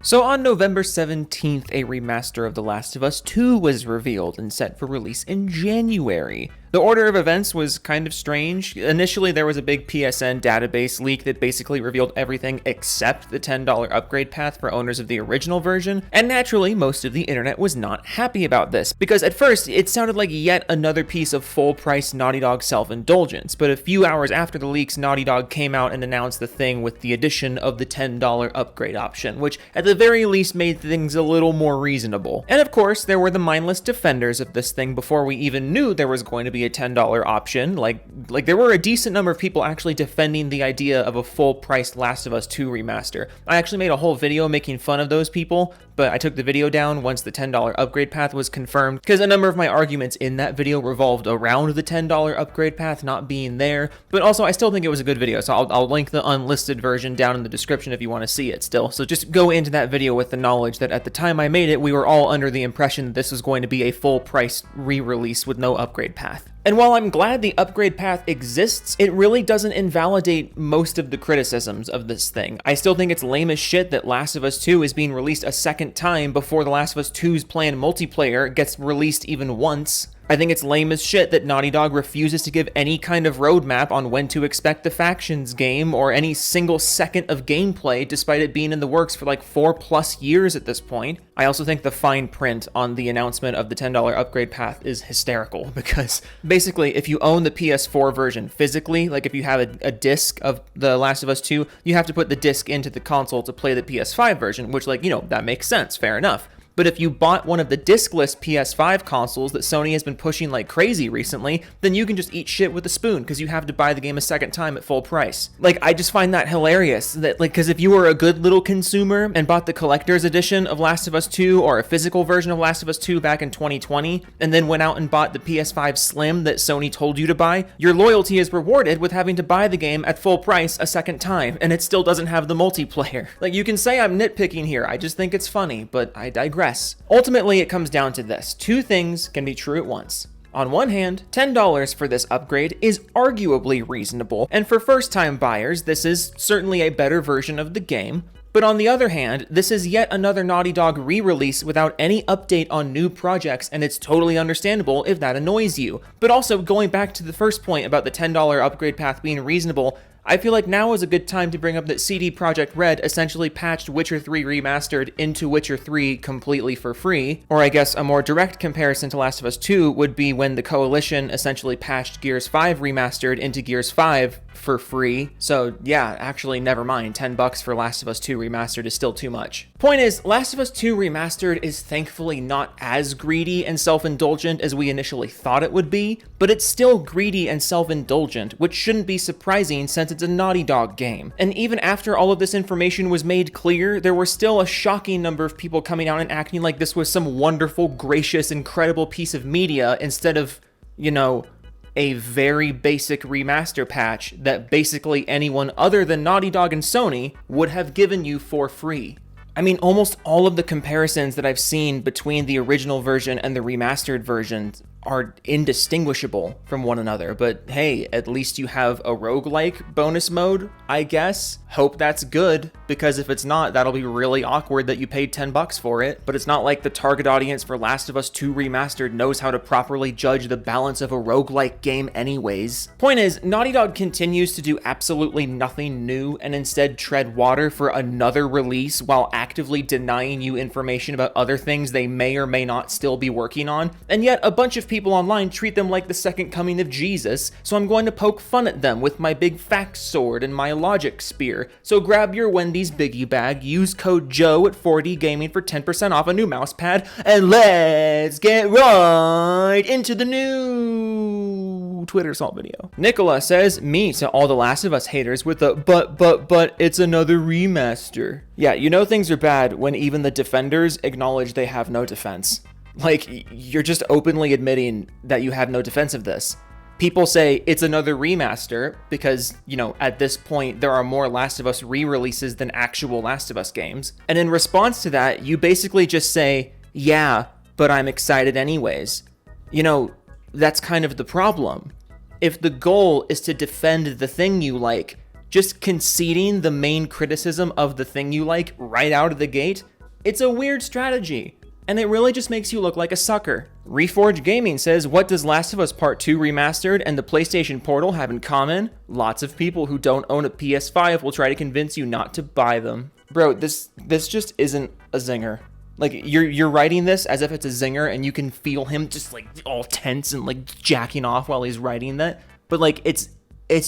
So on November 17th, a remaster of The Last of Us 2 was revealed and set for release in January. The order of events was kind of strange. Initially, there was a big PSN database leak that basically revealed everything except the $10 upgrade path for owners of the original version, and naturally, most of the internet was not happy about this, because at first, it sounded like yet another piece of full-price Naughty Dog self-indulgence, but a few hours after the leaks, Naughty Dog came out and announced the thing with the addition of the $10 upgrade option, which at the very least made things a little more reasonable. And of course, there were the mindless defenders of this thing before we even knew there was going to be a $10 option. Like there were a decent number of people actually defending the idea of a full-price Last of Us 2 remaster. I actually made a whole video making fun of those people, but I took the video down once the $10 upgrade path was confirmed, because a number of my arguments in that video revolved around the $10 upgrade path not being there, but also I still think it was a good video, so I'll link the unlisted version down in the description if you want to see it still. So just go into that video with the knowledge that at the time I made it, we were all under the impression that this was going to be a full-price re-release with no upgrade path. And while I'm glad the upgrade path exists, it really doesn't invalidate most of the criticisms of this thing. I still think it's lame as shit that Last of Us 2 is being released a second time before the Last of Us 2's planned multiplayer gets released even once. I think it's lame as shit that Naughty Dog refuses to give any kind of roadmap on when to expect the Factions game or any single second of gameplay, despite it being in the works for like 4+ years at this point. I also think the fine print on the announcement of the $10 upgrade path is hysterical, because basically if you own the PS4 version physically, like if you have a disc of The Last of Us 2, you have to put the disc into the console to play the PS5 version, which, like, you know, that makes sense, fair enough. But if you bought one of the discless PS5 consoles that Sony has been pushing like crazy recently, then you can just eat shit with a spoon because you have to buy the game a second time at full price. Like, I just find that hilarious. That, like, because if you were a good little consumer and bought the collector's edition of Last of Us 2 or a physical version of Last of Us 2 back in 2020, and then went out and bought the PS5 Slim that Sony told you to buy, your loyalty is rewarded with having to buy the game at full price a second time, and it still doesn't have the multiplayer. Like, you can say I'm nitpicking here, I just think it's funny, but I digress. Ultimately, it comes down to this. Two things can be true at once. On one hand, $10 for this upgrade is arguably reasonable, and for first-time buyers, this is certainly a better version of the game. But on the other hand, this is yet another Naughty Dog re-release without any update on new projects, and it's totally understandable if that annoys you. But also, going back to the first point about the $10 upgrade path being reasonable, I feel like now is a good time to bring up that CD Projekt Red essentially patched Witcher 3 Remastered into Witcher 3 completely for free. Or I guess a more direct comparison to Last of Us 2 would be when the Coalition essentially patched Gears 5 Remastered into Gears 5 for free. So yeah, actually never mind, $10 for Last of Us 2 Remastered is still too much. Point is, Last of Us 2 Remastered is thankfully not as greedy and self-indulgent as we initially thought it would be, but it's still greedy and self-indulgent, which shouldn't be surprising since it's a Naughty Dog game. And even after all of this information was made clear, there were still a shocking number of people coming out and acting like this was some wonderful, gracious, incredible piece of media instead of, you know, a very basic remaster patch that basically anyone other than Naughty Dog and Sony would have given you for free. I mean, almost all of the comparisons that I've seen between the original version and the remastered version are indistinguishable from one another, but hey, at least you have a roguelike bonus mode, I guess. Hope that's good, because if it's not, that'll be really awkward that you paid $10 for it. But it's not like the target audience for Last of Us 2 Remastered knows how to properly judge the balance of a roguelike game anyways. Point is, Naughty Dog continues to do absolutely nothing new and instead tread water for another release while actively denying you information about other things they may or may not still be working on, and yet a bunch of people online treat them like the second coming of Jesus, so I'm going to poke fun at them with my big fact sword and my logic spear. So grab your Wendy's biggie bag, use code Joe at 4D Gaming for 10% off a new mouse pad, and let's get right into the new Twitter salt video. Nicola says, me to all the Last of Us haters with the but it's another remaster. Yeah, you know things are bad when even the defenders acknowledge they have no defense. Like, you're just openly admitting that you have no defense of this. People say it's another remaster because, you know, at this point, there are more Last of Us re-releases than actual Last of Us games. And in response to that, you basically just say, yeah, but I'm excited anyways. You know, that's kind of the problem. If the goal is to defend the thing you like, just conceding the main criticism of the thing you like right out of the gate It's a weird strategy, and it really just makes you look like a sucker. Reforged Gaming says, what does Last of Us Part 2 Remastered and the PlayStation Portal have in common? Lots of people who don't own a PS5 will try to convince you not to buy them. Bro, this just isn't a zinger. Like, you're writing this as if it's a zinger, and you can feel him just, like, all tense and, like, jacking off while he's writing that. But, like, it's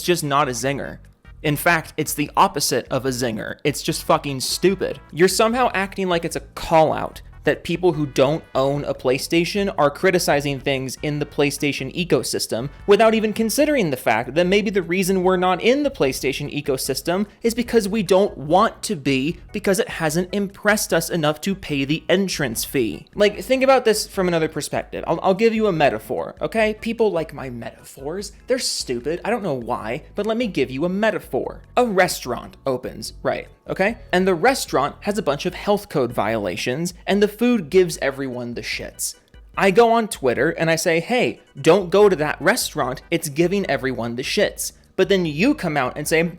just not a zinger. In fact, it's the opposite of a zinger. It's just fucking stupid. You're somehow acting like it's a call-out that people who don't own a PlayStation are criticizing things in the PlayStation ecosystem without even considering the fact that maybe the reason we're not in the PlayStation ecosystem is because we don't want to be, because it hasn't impressed us enough to pay the entrance fee. Like, think about this from another perspective. I'll give you a metaphor, okay? People like my metaphors. They're stupid. I don't know why, but let me give you a metaphor. A restaurant opens, right? Okay? And the restaurant has a bunch of health code violations, and the food gives everyone the shits. I go on Twitter and I say, hey, don't go to that restaurant, it's giving everyone the shits. But then you come out and say,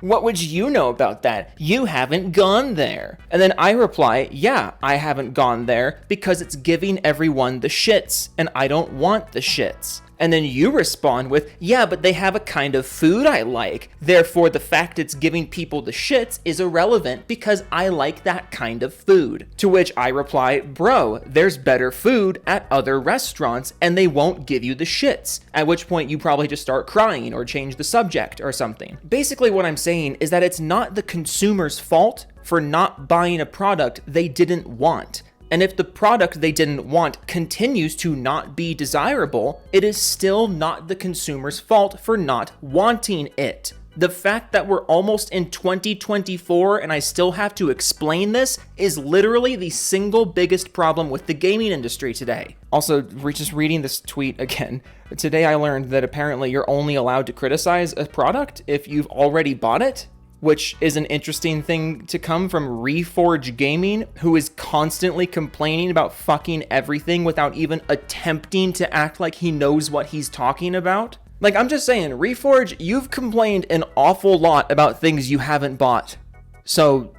what would you know about that? You haven't gone there. And then I reply, yeah, I haven't gone there because it's giving everyone the shits, and I don't want the shits. And then you respond with, yeah, but they have a kind of food I like. Therefore, the fact it's giving people the shits is irrelevant because I like that kind of food. To which I reply, bro, there's better food at other restaurants and they won't give you the shits. At which point you probably just start crying or change the subject or something. Basically what I'm saying is that it's not the consumer's fault for not buying a product they didn't want. And if the product they didn't want continues to not be desirable, it is still not the consumer's fault for not wanting it. The fact that we're almost in 2024 and I still have to explain this is literally the single biggest problem with the gaming industry today. Also, just reading this tweet again, today I learned that apparently you're only allowed to criticize a product if you've already bought it, which is an interesting thing to come from Reforged Gaming, who is constantly complaining about fucking everything without even attempting to act like he knows what he's talking about. Like, I'm just saying, Reforged, you've complained an awful lot about things you haven't bought. So,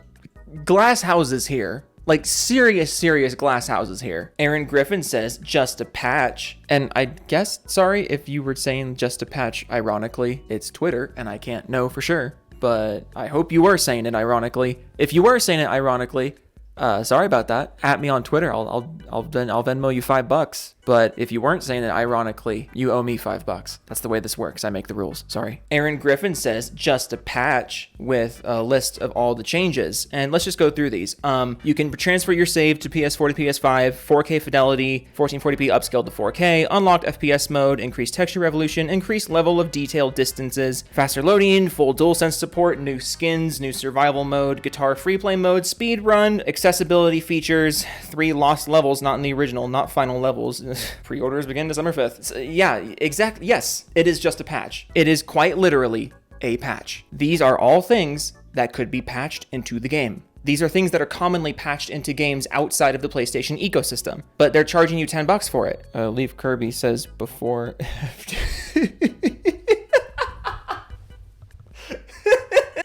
glass houses here. Like, serious glass houses here. Aaron Griffin says, just a patch. And I guess, sorry if you were saying just a patch ironically. It's Twitter, and I can't know for sure. But I hope you were saying it ironically. If you were saying it ironically, sorry about that. At me on Twitter, I'll Venmo you $5. But if you weren't saying it ironically, you owe me $5. That's the way this works. I make the rules. Sorry. Aaron Griffin says, just a patch with a list of all the changes. And let's just go through these. You can transfer your save to PS4 to PS5, 4K fidelity, 1440p upscaled to 4K, unlocked FPS mode, increased texture resolution, increased level of detail distances, faster loading, full DualSense support, new skins, new survival mode, guitar free play mode, speed run, accessibility features, 3 lost levels, not in the original, not final levels. Pre-orders begin December 5th. So, yeah, exactly. Yes, it is just a patch. It is quite literally a patch. These are all things that could be patched into the game. These are things that are commonly patched into games outside of the PlayStation ecosystem, but they're charging you $10 for it. Leaf Kirby says before.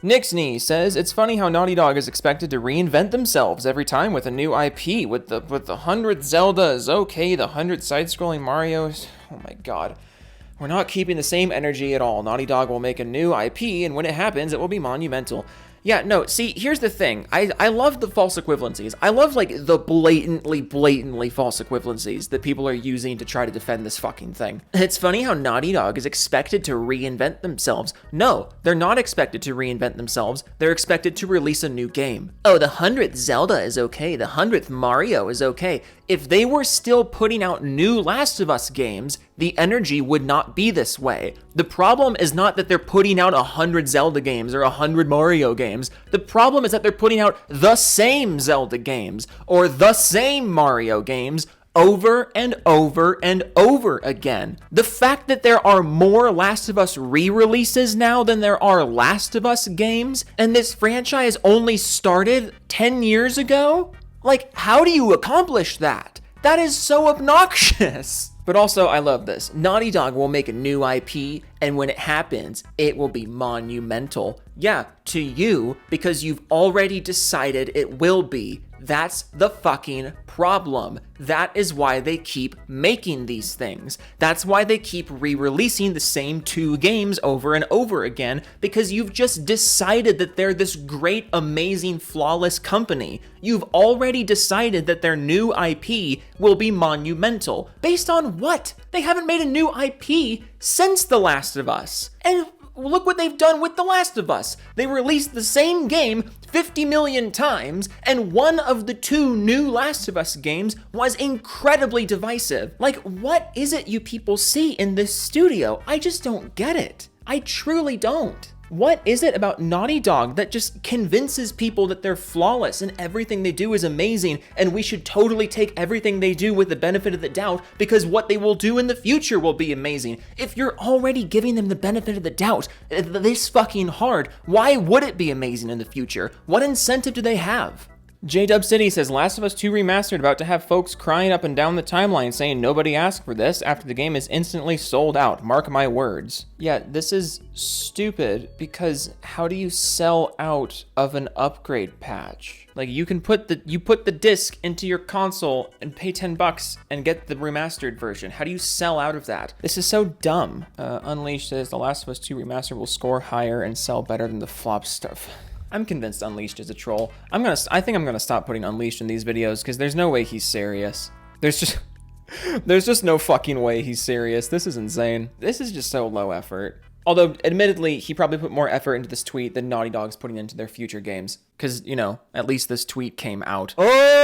Nixney says, it's funny how Naughty Dog is expected to reinvent themselves every time with a new IP. With the 100th Zelda is okay, the 100th side-scrolling Mario is... Oh my god. We're not keeping the same energy at all. Naughty Dog will make a new IP, and when it happens, it will be monumental. Yeah, no, see, here's the thing. I love the false equivalencies. I love, like, the blatantly false equivalencies that people are using to try to defend this fucking thing. It's funny how Naughty Dog is expected to reinvent themselves. No, they're not expected to reinvent themselves. They're expected to release a new game. Oh, the 100th Zelda is okay. The 100th Mario is okay. If they were still putting out new Last of Us games, the energy would not be this way. The problem is not that they're putting out 100 Zelda games or 100 Mario games. The problem is that they're putting out the same Zelda games or the same Mario games over and over and over again. The fact that there are more Last of Us re-releases now than there are Last of Us games, and this franchise only started 10 years ago? Like, how do you accomplish that? That is so obnoxious. But also, I love this. Naughty Dog will make a new IP, and when it happens, it will be monumental. Yeah, to you, because you've already decided it will be. That's the fucking problem. That is why they keep making these things. That's why they keep re-releasing the same 2 games over and over again, because you've just decided that they're this great, amazing, flawless company. You've already decided that their new IP will be monumental. Based on what? They haven't made a new IP since The Last of Us. And look what they've done with The Last of Us. They released the same game 50 million times, and one of the 2 new Last of Us games was incredibly divisive. Like, what is it you people see in this studio? I just don't get it. I truly don't. What is it about Naughty Dog that just convinces people that they're flawless and everything they do is amazing, and we should totally take everything they do with the benefit of the doubt because what they will do in the future will be amazing? If you're already giving them the benefit of the doubt this fucking hard, why would it be amazing in the future? What incentive do they have? J-Dub City says, Last of Us 2 Remastered about to have folks crying up and down the timeline saying nobody asked for this after the game is instantly sold out. Mark my words. Yeah, this is stupid because how do you sell out of an upgrade patch? Like, you put the disc into your console and pay $10 and get the remastered version. How do you sell out of that? This is so dumb. Unleashed says, The Last of Us 2 Remastered will score higher and sell better than the flop stuff. I'm convinced Unleashed is a troll. I think I'm gonna stop putting Unleashed in these videos because there's no way he's serious. There's just no fucking way he's serious. This is insane. This is just so low effort. Although, admittedly, he probably put more effort into this tweet than Naughty Dog's putting into their future games. Because, you know, at least this tweet came out. Oh!